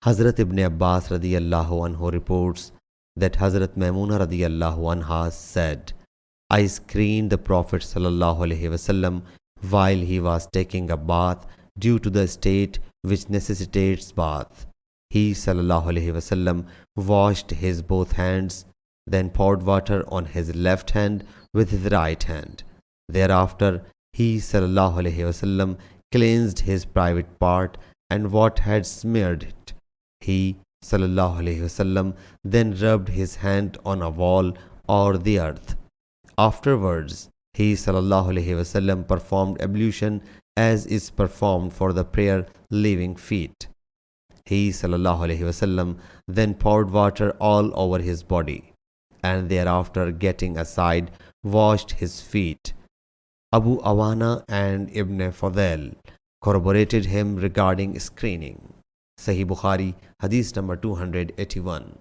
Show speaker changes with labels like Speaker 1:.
Speaker 1: Hazrat Ibn Abbas radiyallahu anhu reports that Hazrat Maimuna radiyallahu anha said, I screened the Prophet sallallahu alaihi wasallam while he was taking a bath due to the state which necessitates bath. He sallallahu alaihi wasallam washed his both hands, then poured water on his left hand with his right hand. Thereafter, he sallallahu alaihi wasallam cleansed his private part and what had smeared it. He sallallahu alaihi wasallam then rubbed his hand on a wall or the earth. Afterwards, he sallallahu alaihi wasallam performed ablution as is performed for the prayer leaving feet. He sallallahu alaihi wasallam then poured water all over his body, and thereafter getting aside washed his feet. Abu Awana and Ibn Fadl corroborated him regarding screening. Sahih Bukhari, Hadith number 281.